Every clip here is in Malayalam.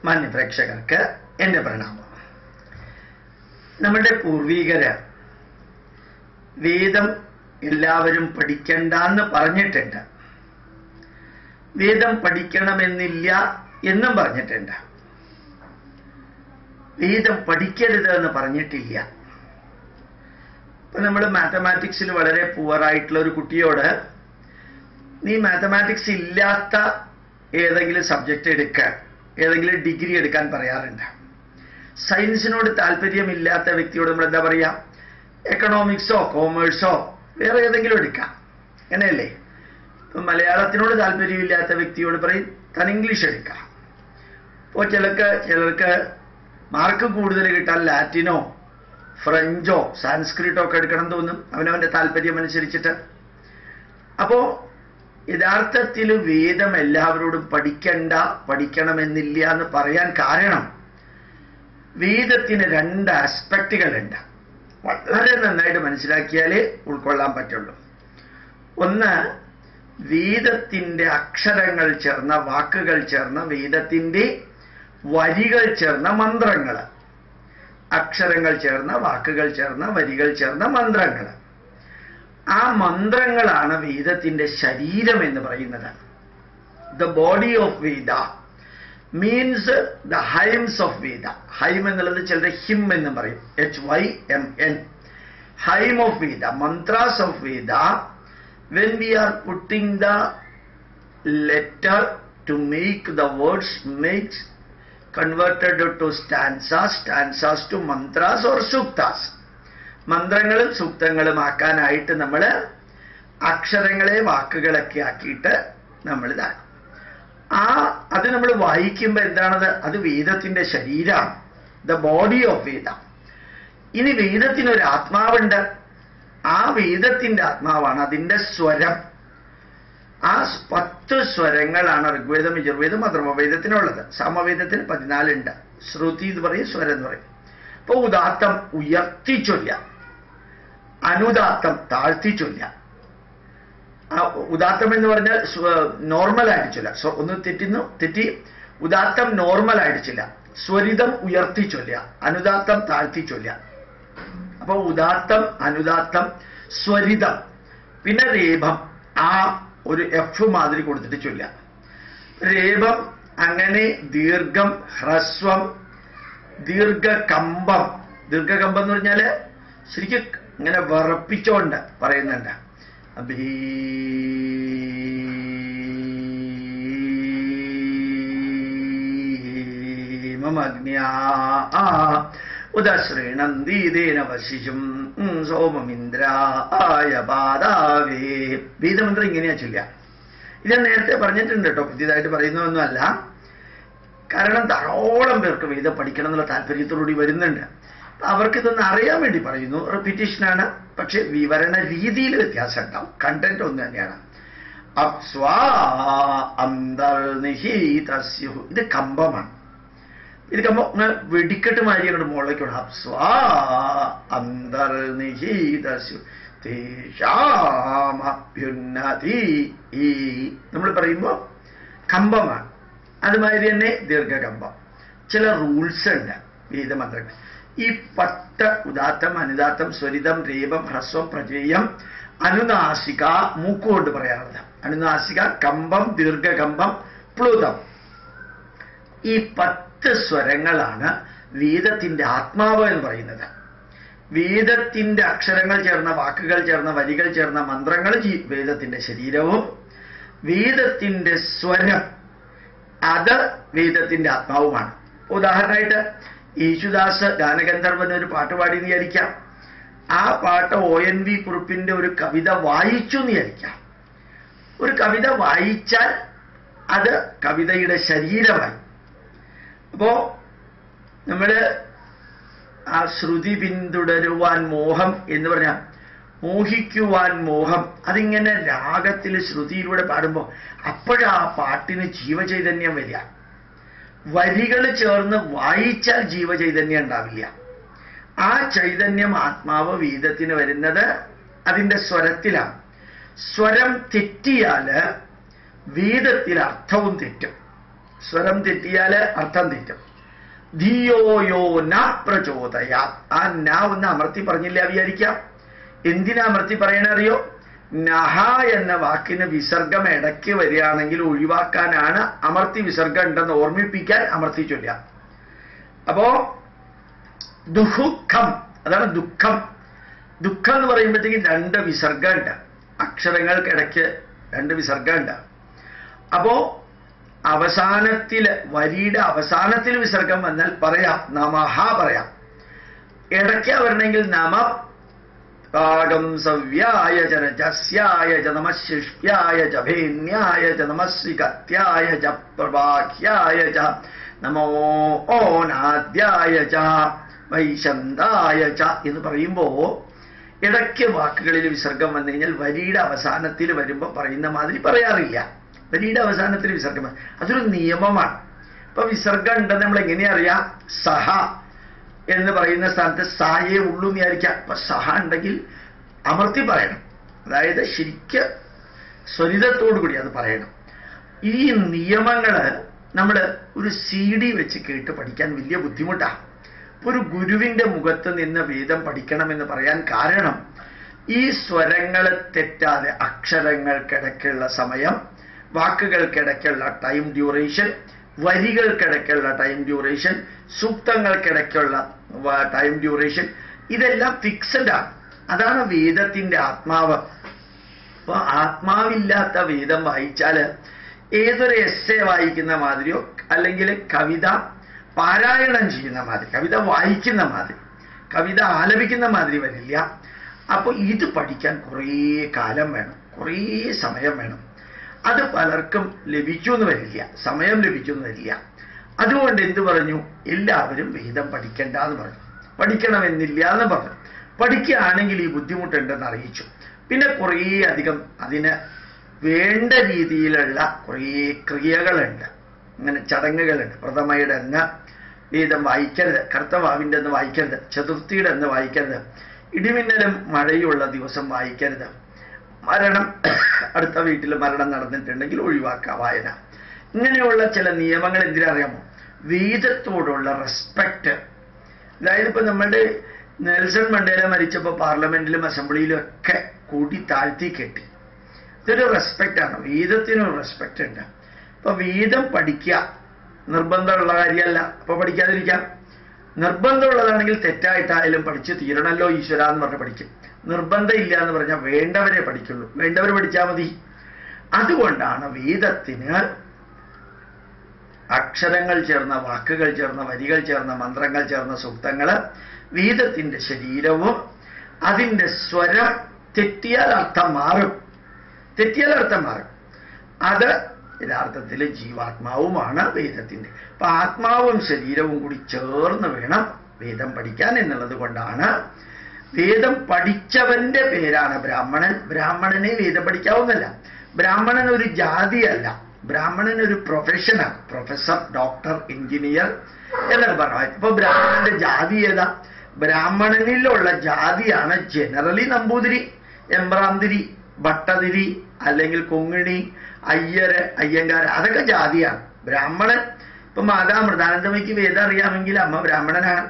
മാന്യപ്രേക്ഷകർക്ക് എൻ്റെ പ്രണാമം. നമ്മുടെ പൂർവികര് വേദം എല്ലാവരും പഠിക്കണ്ടെന്ന് പറഞ്ഞിട്ടുണ്ട്. വേദം പഠിക്കണമെന്നില്ല എന്നും പറഞ്ഞിട്ടുണ്ട്. വേദം പഠിക്കരുത് എന്ന് പറഞ്ഞിട്ടില്ല. ഇപ്പൊ നമ്മൾ മാത്തമാറ്റിക്സിൽ വളരെ പുവറായിട്ടുള്ള ഒരു കുട്ടിയോട് നീ മാത്തമാറ്റിക്സ് ഇല്ലാത്ത ഏതെങ്കിലും സബ്ജക്റ്റ് എടുക്കാൻ, ഏതെങ്കിലും ഡിഗ്രി എടുക്കാൻ പറയാറുണ്ട്. സയൻസിനോട് താല്പര്യമില്ലാത്ത വ്യക്തിയോട് നമ്മൾ എന്താ പറയാ? എക്കണോമിക്സോ കോമേഴ്സോ വേറെ ഏതെങ്കിലും എടുക്കാം, അങ്ങനെയല്ലേ? ഇപ്പൊ മലയാളത്തിനോട് താല്പര്യമില്ലാത്ത വ്യക്തിയോട് പറയും താൻ ഇംഗ്ലീഷ് എടുക്കാം. ഇപ്പോൾ ചിലർക്ക് മാർക്ക് കൂടുതൽ കിട്ടാൻ ലാറ്റിനോ ഫ്രഞ്ചോ സാൻസ്ക്രിറ്റോ ഒക്കെ എടുക്കണം തോന്നും, അവനവന്റെ താല്പര്യം അനുസരിച്ചിട്ട്. അപ്പോ യഥാർത്ഥത്തിൽ വേദം എല്ലാവരോടും പഠിക്കണമെന്നില്ല എന്ന് പറയാൻ കാരണം വേദത്തിന് രണ്ട് ആസ്പെക്റ്റുകളുണ്ട്. വളരെ നന്നായിട്ട് മനസ്സിലാക്കിയാലേ ഉൾക്കൊള്ളാൻ പറ്റുള്ളൂ. ഒന്ന്, വേദത്തിന്റെ അക്ഷരങ്ങൾ ചേർന്ന, വാക്കുകൾ ചേർന്ന, വേദത്തിന്റെ വരികൾ ചേർന്ന മന്ത്രങ്ങൾ. അക്ഷരങ്ങൾ ചേർന്ന, വാക്കുകൾ ചേർന്ന, വരികൾ ചേർന്ന മന്ത്രങ്ങൾ. ആ മന്ത്രങ്ങളാണ് വേദത്തിന്റെ ശരീരം എന്ന് പറയുന്നത്. The body of Veda means the hymns of Veda. Haim എന്നുള്ളത് ചിലർ ഹിം എന്ന് പറയും, HYMN. Haim of Veda, mantras of Veda. when we are putting the letter to make the words makes converted to stanzas to mantras or suktas. മന്ത്രങ്ങളും സൂക്തങ്ങളും ആക്കാനായിട്ട് നമ്മൾ അക്ഷരങ്ങളെ വാക്കുകളൊക്കെ ആക്കിയിട്ട് നമ്മൾ ഇതാക്കും. അത് നമ്മൾ വായിക്കുമ്പോൾ എന്താണത്? അത് വേദത്തിന്റെ ശരീരമാണ്, ദ ബോഡി ഓഫ് വേദ. ഇനി വേദത്തിനൊരു ആത്മാവുണ്ട്. ആ വേദത്തിന്റെ ആത്മാവാണ് അതിന്റെ സ്വരം. ആ 10 സ്വരങ്ങളാണ് ഋഗ്വേദം, യജുർവേദം, അഥർവവേദത്തിനുള്ളത്. സാമവേദത്തിന് 14 ഉണ്ട്. ശ്രുതി എന്ന് പറയും, സ്വരം എന്ന് പറയും. അപ്പൊ ഉദാത്തം ഉയർത്തി ചൊല്ലാം, അനുദാത്തം താഴ്ത്തി ചൊല്ലാം. ഉദാത്തം എന്ന് പറഞ്ഞാൽ നോർമലായിട്ട് ചൊല്ലാം. ഒന്ന് തെറ്റി. ഉദാത്തം നോർമലായിട്ട് ചൊല്ലാം, സ്വരിതം ഉയർത്തി ചൊല്ലാം, അനുദാത്തം താഴ്ത്തി ചൊല്ലാം. അപ്പൊ ഉദാത്തം, അനുദാത്തം, സ്വരിതം. പിന്നെ രേഭം, ആ ഒരു എഫ് മാതിരി കൊടുത്തിട്ട് ചൊല്ലാം. രേഭം, അങ്ങനെ ദീർഘം, ഹ്രസ്വം, ദീർഘകമ്പം. ദീർഘകമ്പം എന്ന് പറഞ്ഞാല് ശരിക്കും ഇങ്ങനെ വിറപ്പിച്ചോണ്ട് പറയുന്നുണ്ട്. ഭീമമഗ്ന്യാ ഉദശ്രീണന്തീതേന വശിഷും സോമമിന്ദ്രായ പാദാവേ. വേദമന്ത്രം ഇങ്ങനെയാ ചൊല്ലുക. ഇത് ഞാൻ നേരത്തെ പറഞ്ഞിട്ടുണ്ട് കേട്ടോ, പുതിയതായിട്ട് പറയുന്നതൊന്നുമല്ല. കാരണം ധാരാളം പേർക്ക് വേദം പഠിക്കണം എന്നുള്ള താല്പര്യത്തോടുകൂടി വരുന്നുണ്ട്. അവർക്കിതൊന്ന് അറിയാൻ വേണ്ടി പറയുന്നു. റിപ്പീറ്റേഷനാണ്, പക്ഷെ വിവരണ രീതിയിൽ വ്യത്യാസം ഉണ്ടാവും. കണ്ടന്റ് ഒന്ന് തന്നെയാണ്. അപ്സ്വാ അന്തർനിഹിതസ്യു. ഇത് കമ്പമാണ്. ഇത് കമ്പം വെടിക്കെട്ട് മാതിരി അങ്ങോട്ട് മുകളിലേക്കുള്ള അപ്സ്വാ അന്തർനിഹിതസ്യു തേഷാമഭ്യുന്നതി. നമ്മൾ പറയുമ്പോൾ കമ്പമാണ്. അതുമാതിരി തന്നെ ദീർഘകമ്പം. ചില റൂൾസ് ഉണ്ട് വേദമന്ത്രങ്ങൾ. ഈ 10 ഉദാത്തം, അനുദാത്തം, സ്വരിതം, രേപം, ഹ്രസ്വം, പ്രജേയം, അനുനാസിക, മൂക്കുകൊണ്ട് പറയാറുള്ളത്. അനുനാസിക, കമ്പം, ദീർഘകമ്പം, പ്ലുതം. ഈ 10 സ്വരങ്ങളാണ് വേദത്തിന്റെ ആത്മാവ് എന്ന് പറയുന്നത്. വേദത്തിന്റെ അക്ഷരങ്ങൾ ചേർന്ന, വാക്കുകൾ ചേർന്ന, വരികൾ ചേർന്ന മന്ത്രങ്ങൾ വേദത്തിന്റെ ശരീരവും, വേദത്തിന്റെ സ്വരം അത് വേദത്തിന്റെ ആത്മാവുമാണ്. ഉദാഹരണമായിട്ട് യേശുദാസ് ഗാനഗന്ധർവൻ ഒരു പാട്ട് പാടി എന്ന് വിചാരിക്കാം. ആ പാട്ട് ONV കുറുപ്പിന്റെ ഒരു കവിത വായിച്ചു എന്ന് വിചാരിക്കാം. ഒരു കവിത വായിച്ചാൽ അത് കവിതയുടെ ശരീരമായി. അപ്പോ നമ്മള് ആ ശ്രുതി പിന്തുടരുവാൻ മോഹം എന്ന് പറഞ്ഞാൽ മോഹിക്കുവാൻ മോഹം, അതിങ്ങനെ രാഗത്തിൽ ശ്രുതിയിലൂടെ പാടുമ്പോൾ അപ്പോഴാ പാട്ടിന് ജീവചൈതന്യം വരിക. വരികൾ ചേർന്ന് വായിച്ചാൽ ജീവചൈതന്യം ഉണ്ടാവില്ല. ആ ചൈതന്യം, ആത്മാവ് വേദത്തിന് വരുന്നത് അതിൻ്റെ സ്വരത്തിലാണ്. സ്വരം തെറ്റിയാല് വേദത്തിൽ അർത്ഥവും തെറ്റും. സ്വരം തെറ്റിയാൽ അർത്ഥം തെറ്റും. ധിയോ യോ ന പ്രചോദയാ. ആ ന ഒന്ന് അമർത്തി പറഞ്ഞില്ല വിചാരിക്കാം. എന്തിനാ അമർത്തി പറയണറിയോ? നഹ എന്ന വാക്കിന് വിസർഗം ഇടയ്ക്ക് വരികയാണെങ്കിൽ ഒഴിവാക്കാനാണ് അമർത്തി വിസർഗം ഉണ്ടെന്ന് ഓർമ്മിപ്പിക്കാൻ അമർത്തി ചൊല്ലുക. അപ്പോ ദുഃഖം, അതാണ് ദുഃഖം. ദുഃഖം എന്ന് പറയുമ്പോഴത്തേക്കും രണ്ട് വിസർഗം ഉണ്ട്, അക്ഷരങ്ങൾക്കിടയ്ക്ക് രണ്ട് വിസർഗം ഉണ്ട്. അപ്പോ അവസാനത്തില്, വരിയുടെ അവസാനത്തിൽ വിസർഗം വന്നാൽ പറയാം നമഹ പറയാം. ഇടയ്ക്ക് വരണമെങ്കിൽ നമ പാകം സവ്യായ ച രജസ്യായ ച നമശിഷ്യായ ച ഭേന്യായ ച നമശ്രീകത്യായ ച പ്രഭാഹ്യായ ച നമോ ഓനാദ്യായ ച വൈശന്തായ ച എന്ന് പറയുമ്പോ ഇടയ്ക്ക് വാക്കുകളിൽ വിസർഗം വന്നു കഴിഞ്ഞാൽ വരിയുടെ അവസാനത്തിൽ വരുമ്പോൾ പറയുന്ന മാതിരി പറയാറില്ല. വരിയുടെ അവസാനത്തിൽ വിസർഗം, അതൊരു നിയമമാണ്. ഇപ്പൊ വിസർഗം ഉണ്ടെന്ന് നമ്മൾ എങ്ങനെയാ അറിയാം? സഹ എന്ന് പറയുന്ന സ്ഥാനത്ത് സായേ ഉള്ളൂ എന്ന് വിചാരിക്കാം. അപ്പൊ സഹ ഉണ്ടെങ്കിൽ അമർത്തി പറയണം, അതായത് ശരിക്ക് സ്വരിതത്തോടു കൂടി അത് പറയണം. ഈ നിയമങ്ങള് നമ്മൾ ഒരു CD വെച്ച് കേട്ട് പഠിക്കാൻ വലിയ ബുദ്ധിമുട്ടാണ്. ഒരു ഗുരുവിന്റെ മുഖത്ത് നിന്ന് വേദം പഠിക്കണമെന്ന് പറയാൻ കാരണം ഈ സ്വരങ്ങൾ തെറ്റാതെ അക്ഷരങ്ങൾക്കിടയ്ക്കുള്ള സമയം, വാക്കുകൾക്കിടയ്ക്കുള്ള ടൈം ഡ്യൂറേഷൻ, വരികൾക്കിടയ്ക്കുള്ള ടൈം ഡ്യൂറേഷൻ, സൂക്തങ്ങൾക്കിടയ്ക്കുള്ള ടൈം ഡ്യൂറേഷൻ, ഇതെല്ലാം ഫിക്സഡ് ആണ്. അതാണ് വേദത്തിന്റെ ആത്മാവ്. അപ്പൊ ആത്മാവില്ലാത്ത വേദം വായിച്ചാല് ഏതൊരു എസ്സേ വായിക്കുന്ന മാതിരിയോ അല്ലെങ്കിൽ കവിത പാരായണം ചെയ്യുന്ന മാതിരി, കവിത വായിക്കുന്ന മാതിരി, കവിത ആലപിക്കുന്ന മാതിരി വരില്ല. അപ്പൊ ഇത് പഠിക്കാൻ കുറേ കാലം വേണം, കുറേ സമയം വേണം. അത് പലർക്കും ലഭിക്കുമെന്ന് വരില്ല, സമയം ലഭിക്കുമെന്ന് വരില്ല. അതുകൊണ്ട് എന്തു പറഞ്ഞു? എല്ലാവരും വേദം പഠിക്കണ്ട എന്ന് പറഞ്ഞു, പഠിക്കണമെന്നില്ല എന്ന് പറഞ്ഞു. പഠിക്കുകയാണെങ്കിൽ ഈ ബുദ്ധിമുട്ടുണ്ടെന്ന് അറിയിച്ചു. പിന്നെ കുറേ അധികം അതിന് വേണ്ട രീതിയിലുള്ള കുറേ ക്രിയകളുണ്ട്, അങ്ങനെ ചടങ്ങുകളുണ്ട്. പ്രഥമയുടെ അന്ന് വേദം വായിക്കരുത്, കർത്തവാവിൻ്റെ അന്ന് വായിക്കരുത്, ചതുർത്ഥിയുടെ അന്ന് വായിക്കരുത്, ഇടിമിന്നലും മഴയുള്ള ദിവസം വായിക്കരുത്, മരണം അടുത്ത വീട്ടിൽ മരണം നടന്നിട്ടുണ്ടെങ്കിൽ ഒഴിവാക്കുക വായന. ഇങ്ങനെയുള്ള ചില നിയമങ്ങൾ എന്തിനറിയാമോ? വേദത്തോടുള്ള റെസ്പെക്റ്റ്. അതായത് ഇപ്പൊ നമ്മളുടെ നെൽസൺ മണ്ടേല മരിച്ചപ്പോൾ പാർലമെന്റിലും അസംബ്ലിയിലും ഒക്കെ കൂട്ടി താഴ്ത്തി കെട്ടി. ഇതൊരു റെസ്പെക്റ്റാണ്, വേദത്തിനൊരു റെസ്പെക്റ്റ് ഉണ്ട്. ഇപ്പൊ വേദം പഠിക്കുക നിർബന്ധമുള്ള കാര്യമല്ല, അപ്പൊ പഠിക്കാതിരിക്കാം. നിർബന്ധമുള്ളതാണെങ്കിൽ തെറ്റായിട്ടായാലും പഠിച്ച് തീരണല്ലോ ഈശ്വര എന്ന് പറഞ്ഞ് പഠിക്കും. നിർബന്ധം ഇല്ല എന്ന് പറഞ്ഞാൽ വേണ്ടവരെ പഠിക്കുള്ളൂ, വേണ്ടവർ പഠിച്ചാൽ മതി. അതുകൊണ്ടാണ് വേദത്തിന് അക്ഷരങ്ങൾ ചേർന്ന, വാക്കുകൾ ചേർന്ന, വരികൾ ചേർന്ന, മന്ത്രങ്ങൾ ചേർന്ന സൂക്തങ്ങള് വേദത്തിന്റെ ശരീരവും അതിൻ്റെ സ്വരം തെറ്റിയാൽ അർത്ഥം മാറും, തെറ്റിയാൽ അർത്ഥം മാറും. അത് യഥാർത്ഥത്തിൽ ജീവാത്മാവുമാണ് വേദത്തിന്റെ. അപ്പൊ ആത്മാവും ശരീരവും കൂടി ചേർന്ന് വേണം വേദം പഠിക്കാൻ എന്നുള്ളത് കൊണ്ടാണ് വേദം പഠിച്ചവന്റെ പേരാണ് ബ്രാഹ്മണൻ. ബ്രാഹ്മണനെ വേദം പഠിക്കാവുന്നല്ല. ബ്രാഹ്മണൻ ഒരു ജാതിയല്ല, ബ്രാഹ്മണൻ ഒരു പ്രൊഫഷനാണ്. പ്രൊഫസർ, ഡോക്ടർ, എഞ്ചിനീയർ എന്നൊക്കെ പറഞ്ഞു. ഇപ്പൊ ബ്രാഹ്മണന്റെ ജാതി ഏതാ? ബ്രാഹ്മണനിലുള്ള ജാതിയാണ് ജനറലി നമ്പൂതിരി, എമ്പ്രാന്തിരി, ഭട്ടതിരി, അല്ലെങ്കിൽ കൊങ്ങിണി, അയ്യര്, അയ്യങ്കാര്, അതൊക്കെ ജാതിയാണ്. ബ്രാഹ്മണൻ ഇപ്പൊ മാതാ മൃദാനന്ദമയ്ക്ക് വേദം അറിയാമെങ്കിൽ അമ്മ ബ്രാഹ്മണനാണ്.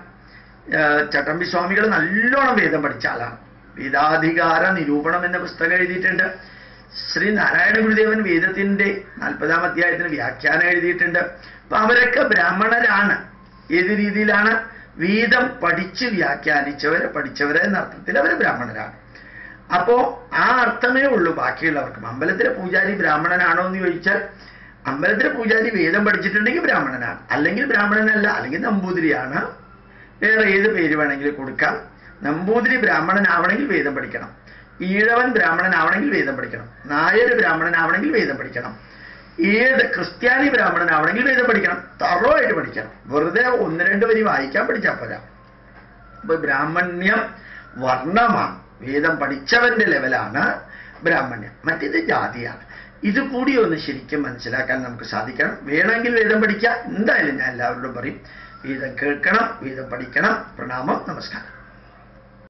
ചട്ടമ്പി സ്വാമികൾ നല്ലോണം വേദം പഠിച്ച ആളാണ്. വേദാധികാര നിരൂപണം എന്ന പുസ്തകം എഴുതിയിട്ടുണ്ട്. ശ്രീ നാരായണ ഗുരുദേവൻ വേദത്തിന്റെ 40-ാം അധ്യായത്തിന് വ്യാഖ്യാനം എഴുതിയിട്ടുണ്ട്. അപ്പൊ അവരൊക്കെ ബ്രാഹ്മണരാണ്. ഏത് രീതിയിലാണ്? വേദം പഠിച്ച് വ്യാഖ്യാനിച്ചവരെ, പഠിച്ചവരെ എന്ന അർത്ഥത്തിൽ അവർ ബ്രാഹ്മണരാണ്. അപ്പോ ആ അർത്ഥമേ ഉള്ളൂ ബാക്കിയുള്ളവർക്കും. അമ്പലത്തിലെ പൂജാരി ബ്രാഹ്മണനാണോ എന്ന് ചോദിച്ചാൽ അമ്പലത്തിലെ പൂജാരി വേദം പഠിച്ചിട്ടുണ്ടെങ്കിൽ ബ്രാഹ്മണനാണ്, അല്ലെങ്കിൽ ബ്രാഹ്മണനല്ല, അല്ലെങ്കിൽ നമ്പൂതിരിയാണ്. വേറെ ഏത് പേര് വേണമെങ്കിലും കൊടുക്കാം. നമ്പൂതിരി ബ്രാഹ്മണനാവണമെങ്കിൽ വേദം പഠിക്കണം, ഈഴവൻ ബ്രാഹ്മണനാവണമെങ്കിൽ വേദം പഠിക്കണം, നായർ ബ്രാഹ്മണനാവണമെങ്കിൽ വേദം പഠിക്കണം, ഏത് ക്രിസ്ത്യാനി ബ്രാഹ്മണനാവണമെങ്കിൽ വേദം പഠിക്കണം. തറവായിട്ട് പഠിക്കണം. വെറുതെ 1-2 വരി വായിക്കാൻ പഠിച്ചാൽ പോരാ. അപ്പൊ ബ്രാഹ്മണ്യം വർണ്ണമാണ്. വേദം പഠിച്ചവന്റെ ലെവലാണ് ബ്രാഹ്മണ്യം, മറ്റേത് ജാതിയാണ്. ഇത് കൂടി ഒന്ന് ശരിക്കും മനസ്സിലാക്കാൻ നമുക്ക് സാധിക്കണം. വേണമെങ്കിൽ വേദം പഠിക്കാം. എന്തായാലും ഞാൻ എല്ലാവരോടും പറയും, വേദം കേൾക്കണം, വേദം പഠിക്കണം. പ്രണാമം, നമസ്കാരം.